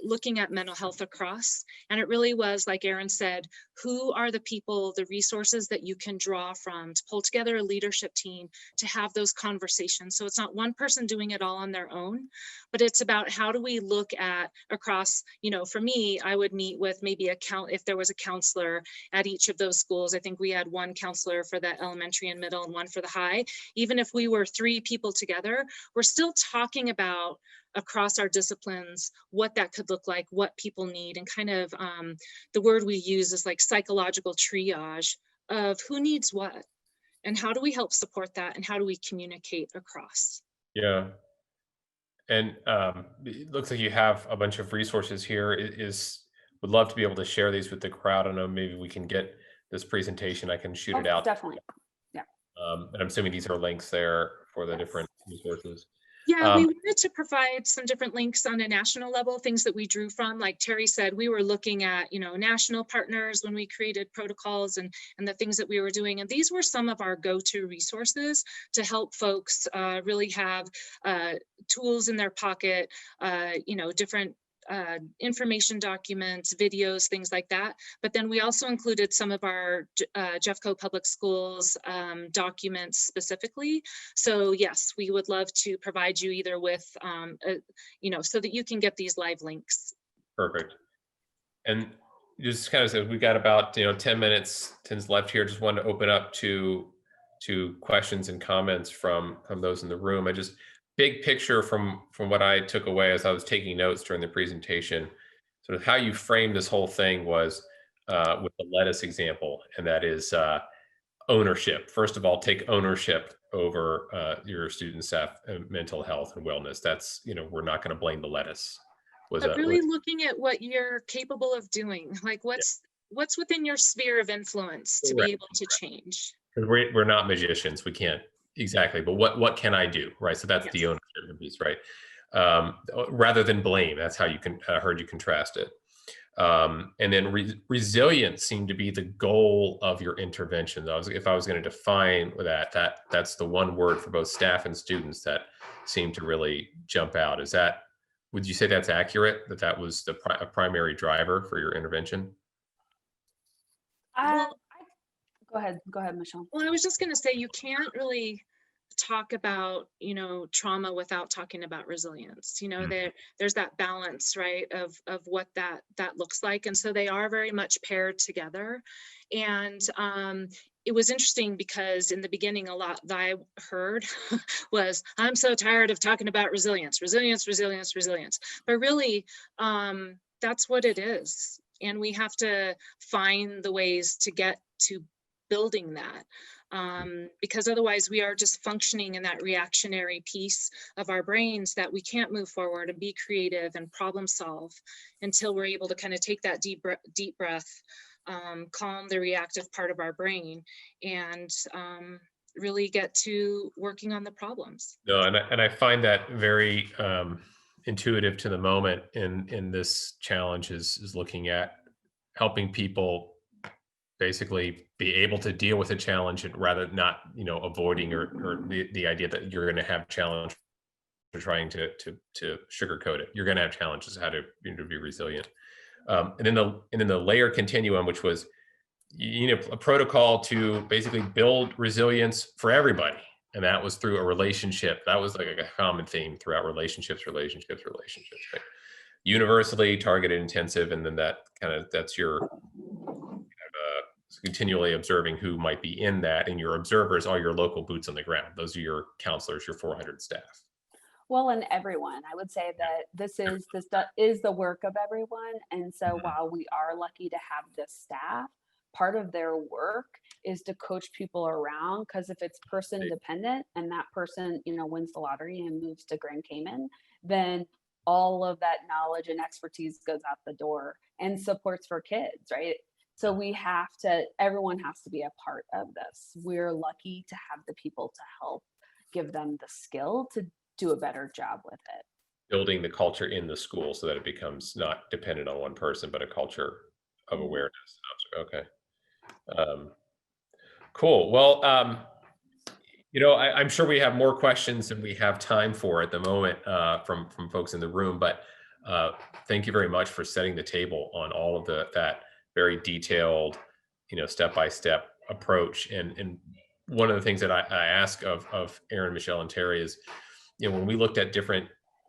looking at mental health across. And it really was, like Erin said, who are the people, the resources that you can draw from to pull together a leadership team to have those conversations. So it's not one person doing it all on their own, but it's about how do we look at across, for me, I would meet with maybe if there was a counselor at each of those schools. I think we had one counselor for the elementary and middle and one for the high. Even if we were 3 people together, we're still talking about across our disciplines, what that could look like, what people need, and kind of the word we use is like psychological triage of who needs what, and how do we help support that, and how do we communicate across. Yeah. And it looks like you have a bunch of resources here. Would love to be able to share these with the crowd. I don't know, maybe we can get this presentation. I can shoot it out. Definitely. Yeah. And I'm assuming these are links there for the different resources. Yeah, we wanted to provide some different links on a national level, things that we drew from. Like Terry said, we were looking at, national partners when we created protocols and the things that we were doing. And these were some of our go-to resources to help folks really have tools in their pocket, different information documents, videos, things like that. But then we also included some of our Jeffco Public Schools documents specifically. So yes, we would love to provide you either with, so that you can get these live links. Perfect. And just kind of said, we've got about 10 minutes left here. Just wanted to open up to questions and comments from those in the room. I just big picture from what I took away as I was taking notes during the presentation, sort of how you framed this whole thing was with the lettuce example, and that is ownership. First of all, take ownership over your student staff mental health and wellness. That's, we're not going to blame the lettuce. But really looking at what you're capable of doing, like what's within your sphere of influence to be able to change. We're not magicians. We can't. Exactly. But what can I do? Right. So that's the ownership piece, right? Rather than blame. That's how you can heard you contrast it. And then resilience seemed to be the goal of your intervention. If I was going to define that's the one word for both staff and students that seemed to really jump out. Would you say that's accurate? That was the primary driver for your intervention? Go ahead, Michelle. Well, I was just going to say, you can't really talk about, trauma without talking about resilience. There's that balance, right, of what that looks like. And so they are very much paired together. And it was interesting because in the beginning, a lot that I heard was, I'm so tired of talking about resilience. But really, that's what it is. And we have to find the ways to get to building that, because otherwise we are just functioning in that reactionary piece of our brains that we can't move forward and be creative and problem solve until we're able to kind of take that deep breath, calm the reactive part of our brain, and really get to working on the problems. No, and I find that very intuitive to the moment in this challenge is looking at helping people basically be able to deal with a challenge and rather not, avoiding or the idea that you're going to have challenge or trying to sugarcoat it. You're going to have challenges how to be resilient. And then the layer continuum, which was, a protocol to basically build resilience for everybody. And that was through a relationship. That was like a common theme throughout relationships, right? Universally targeted, intensive, and then that's your continually observing who might be in that, and your observers are your local boots on the ground. Those are your counselors, your 400 staff. Well, and everyone, I would say that this is the work of everyone. And so while we are lucky to have this staff, part of their work is to coach people around, because if it's person dependent and that person, wins the lottery and moves to Grand Cayman, then all of that knowledge and expertise goes out the door, and supports for kids, right? So everyone has to be a part of this. We're lucky to have the people to help give them the skill to do a better job with it. Building the culture in the school so that it becomes not dependent on one person, but a culture of awareness. Okay. Cool. Well, I'm sure we have more questions than we have time for at the moment from folks in the room, but thank you very much for setting the table on all of that very detailed, step-by-step approach. And one of the things that I ask of Erin, Michelle, and Terry is, when we looked at different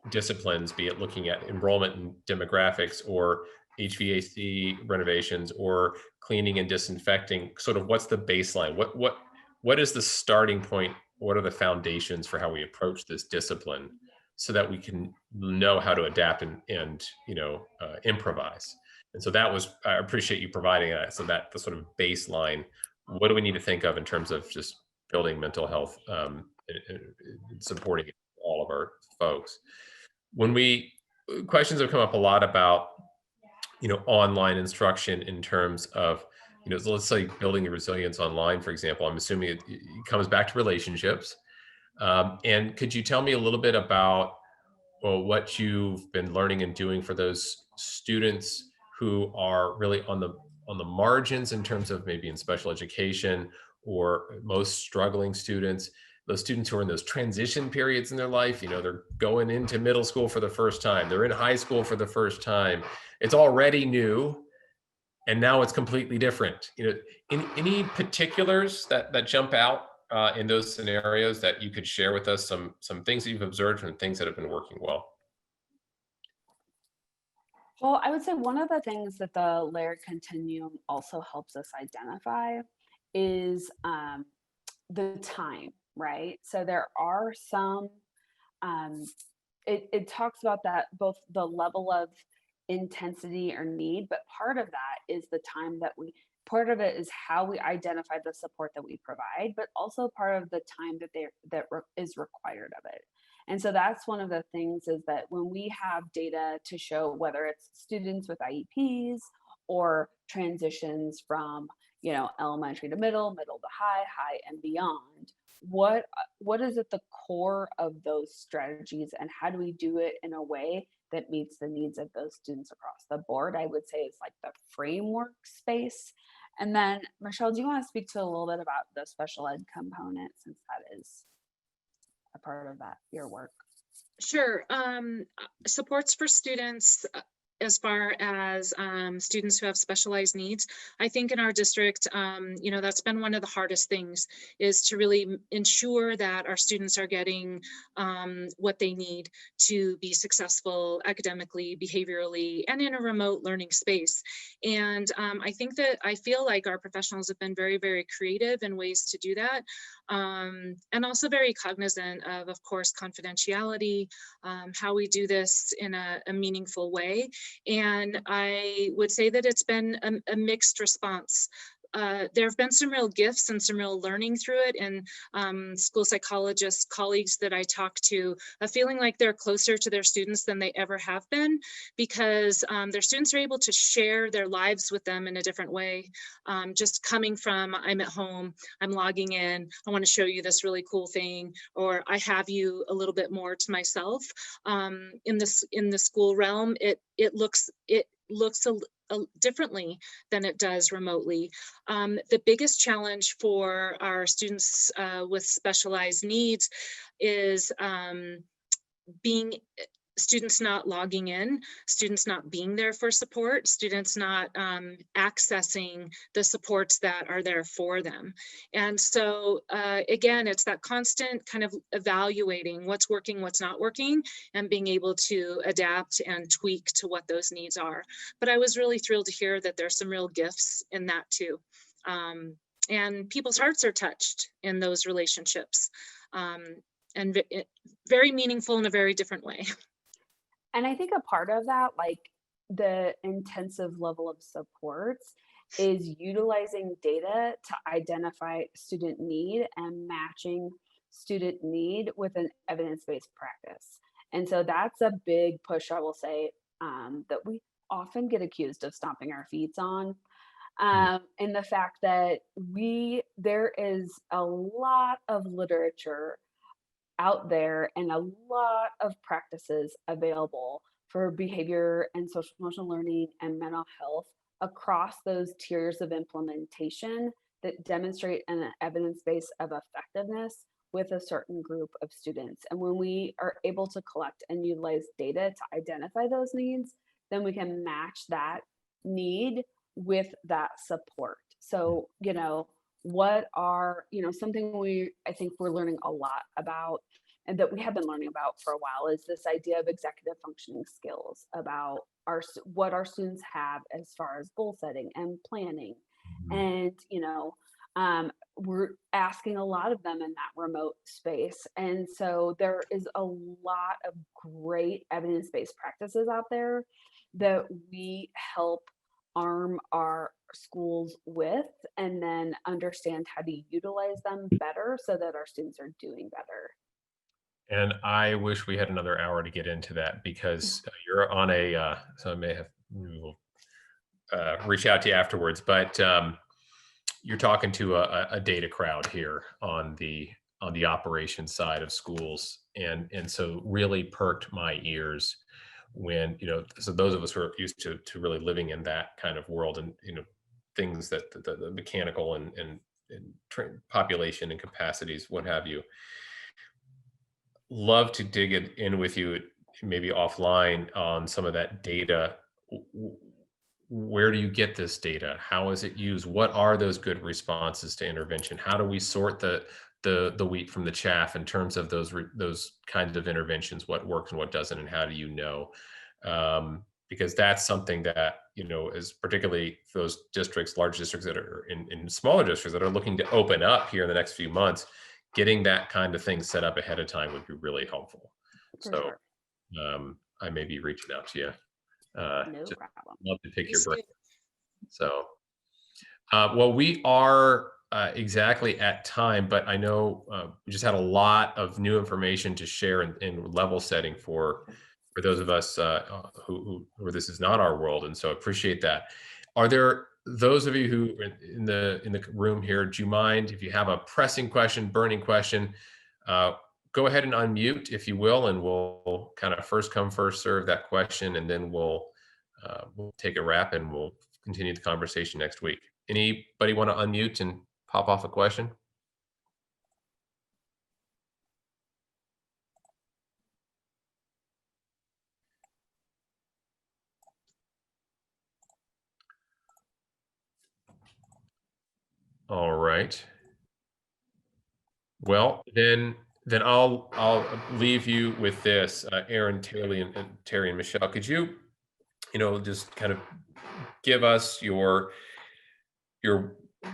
disciplines, be it looking at enrollment and demographics or HVAC renovations or cleaning and disinfecting, sort of what's the baseline? What is the starting point? What are the foundations for how we approach this discipline so that we can know how to adapt and improvise? And so I appreciate you providing that. So that the sort of baseline, what do we need to think of in terms of just building mental health, supporting all of our folks? Questions have come up a lot about, online instruction in terms of, so let's say building your resilience online, for example. I'm assuming it comes back to relationships. And could you tell me a little bit about, well, what you've been learning and doing for those students who are really on the margins in terms of maybe in special education, or most struggling students, those students who are in those transition periods in their life, they're going into middle school for the first time, they're in high school for the first time, it's already new, and now it's completely different. Any particulars that jump out in those scenarios that you could share with us, some things that you've observed and things that have been working well? Well, I would say one of the things that the layered continuum also helps us identify is the time, right? So there are some, um, it talks about that, both the level of intensity or need, but part of that is the time that part of it is how we identify the support that we provide, but also part of the time is required of it. And so that's one of the things, is that when we have data to show whether it's students with IEPs or transitions from, elementary to middle to high and beyond, what is at the core of those strategies, and how do we do it in a way that meets the needs of those students across the board? I would say it's like the framework space. And then, Michelle, do you want to speak to a little bit about the special ed component, since that is a part of your work? Sure. Supports for students, as far as students who have specialized needs, I think in our district, that's been one of the hardest things, is to really ensure that our students are getting what they need to be successful academically, behaviorally, and in a remote learning space. And I feel like our professionals have been very, very creative in ways to do that. And also very cognizant of course, confidentiality, how we do this in a meaningful way. And I would say that it's been a mixed response. There have been some real gifts and some real learning through it, and school psychologists, colleagues that I talk to, feeling like they're closer to their students than they ever have been, because their students are able to share their lives with them in a different way. Just coming from, I'm at home, I'm logging in, I want to show you this really cool thing, or I have you a little bit more to myself. In the school realm, it looks differently than it does remotely. The biggest challenge for our students with specialized needs is students not logging in, students not being there for support, students not accessing the supports that are there for them. And so again, it's that constant kind of evaluating what's working, what's not working, and being able to adapt and tweak to what those needs are. But I was really thrilled to hear that there's some real gifts in that too. And people's hearts are touched in those relationships, and very meaningful in a very different way. And I think a part of that, like the intensive level of supports, is utilizing data to identify student need and matching student need with an evidence-based practice. And so that's a big push, I will say, that we often get accused of stomping our feet on. In the fact that there is a lot of literature out there and a lot of practices available for behavior and social emotional learning and mental health across those tiers of implementation that demonstrate an evidence base of effectiveness with a certain group of students. And when we are able to collect and utilize data to identify those needs, then we can match that need with that support. So, what are, something I think we're learning a lot about, and that we have been learning about for a while, is this idea of executive functioning skills, about what our students have as far as goal setting and planning. And, we're asking a lot of them in that remote space. And so there is a lot of great evidence-based practices out there that we help arm our schools with, and then understand how to utilize them better so that our students are doing better. And I wish we had another hour to get into that, because you're on a, so I may have, we will reach out to you afterwards, but you're talking to a data crowd here on the operations side of schools, and so really perked my ears when, so those of us who are used to really living in that kind of world, and things that the mechanical and population and capacities, what have you. Love to dig it in with you, maybe offline, on some of that data. Where do you get this data? How is it used? What are those good responses to intervention? How do we sort the wheat from the chaff in terms of those kinds of interventions? What works and what doesn't, and how do you know? Because that's something that is particularly those districts, large districts that are in smaller districts that are looking to open up here in the next few months. Getting that kind of thing set up ahead of time would be really helpful. For So sure. I may be reaching out to you. No Just problem. love to pick your Please brain. do. So, well, we are exactly at time, but I know we just had a lot of new information to share in level setting for those of us who this is not our world, and so appreciate that. Are there those of you who are in the room here? Do you mind if you have a pressing question, burning question? Go ahead and unmute, if you will, and we'll kind of first come, first serve that question, and then we'll take a wrap and we'll continue the conversation next week. Anybody want to unmute and pop off a question? All right. Well, then I'll leave you with this, Erin, Terry, and Michelle. Could you, just kind of give us your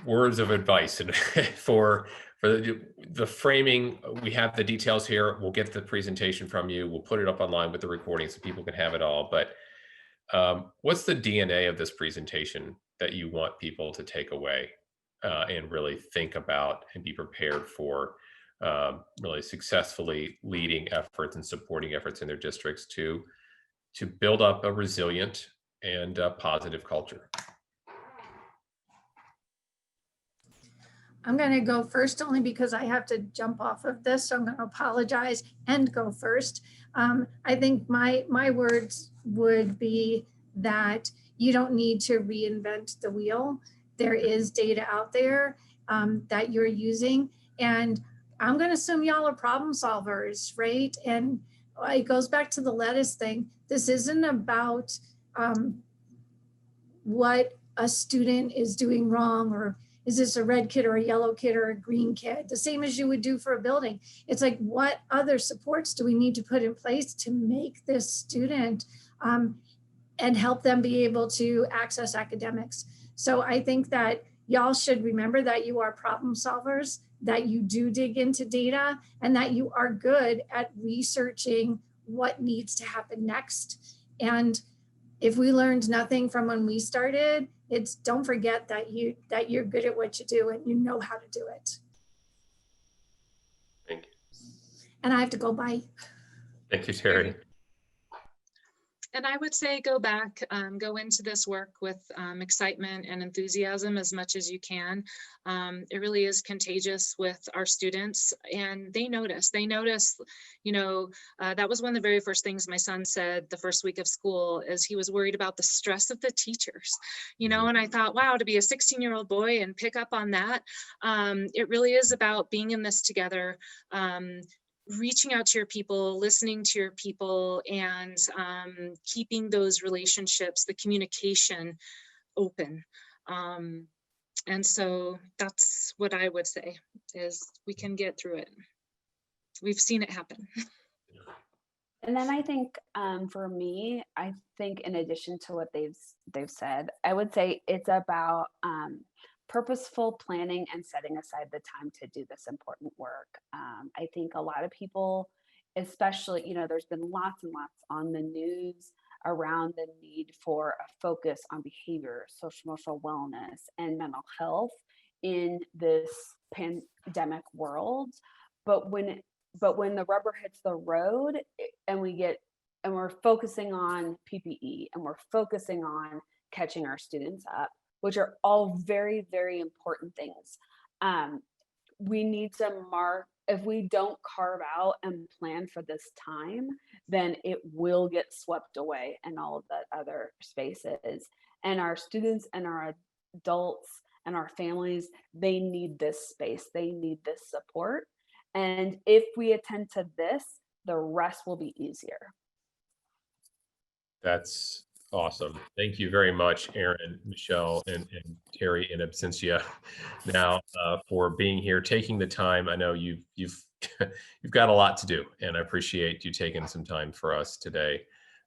words of advice and for the framing? We have the details here. We'll get the presentation from you. We'll put it up online with the recording so people can have it all. But what's the DNA of this presentation that you want people to take away and really think about and be prepared for really successfully leading efforts and supporting efforts in their districts to build up a resilient and positive culture? I'm going to go first only because I have to jump off of this. So I'm going to apologize and go first. I think my words would be that you don't need to reinvent the wheel. There is data out there that you're using. And I'm going to assume y'all are problem solvers, right? And it goes back to the lettuce thing. This isn't about what a student is doing wrong, or is this a red kid or a yellow kid or a green kid? The same as you would do for a building. It's like, what other supports do we need to put in place to make this student and help them be able to access academics? So I think that y'all should remember that you are problem solvers, that you do dig into data, and that you are good at researching what needs to happen next. And if we learned nothing from when we started, it's don't forget that you're good at what you do and you know how to do it. Thank you. And I have to go. Bye. Thank you, Terry. And I would say go back, go into this work with excitement and enthusiasm as much as you can. It really is contagious with our students, and they notice, that was one of the very first things my son said the first week of school, is he was worried about the stress of the teachers, and I thought, wow, to be a 16-year-old boy and pick up on that. It really is about being in this together, reaching out to your people, listening to your people, and keeping those relationships, the communication open. And so that's what I would say, is we can get through it. We've seen it happen. And then I think for me, I think in addition to what they've said, I would say it's about purposeful planning and setting aside the time to do this important work. I think a lot of people, especially, there's been lots and lots on the news around the need for a focus on behavior, social emotional wellness, and mental health in this pandemic world. But when but when the rubber hits the road and we're focusing on PPE and we're focusing on catching our students up, which are all very, very important things. We need to if we don't carve out and plan for this time, then it will get swept away in all of the other spaces. And our students and our adults and our families, they need this space, they need this support. And if we attend to this, the rest will be easier. That's awesome. Thank you very much, Erin, Michelle, and Terry in absentia now for being here, taking the time. I know you've you've got a lot to do, and I appreciate you taking some time for us today.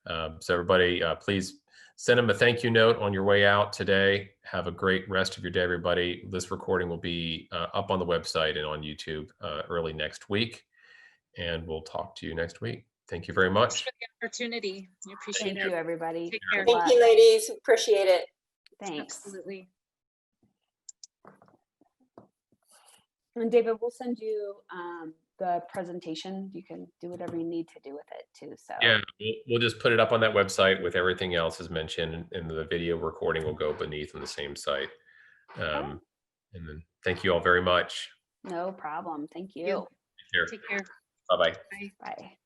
So everybody, please send them a thank you note on your way out today. Have a great rest of your day, everybody. This recording will be up on the website and on YouTube early next week, and we'll talk to you next week. Thank you very much. Thanks for the opportunity. I appreciate Thank it. you, everybody. Take care. Thank you, ladies. Appreciate it. Thanks. Absolutely. And David, we'll send you the presentation. You can do whatever you need to do with it too. So Yeah, we'll just put it up on that website with everything else as mentioned, and the video recording will go beneath on the same site. And then thank you all very much. no problem. Thank you. you. Take care. Take care. Bye-bye. Bye. Bye.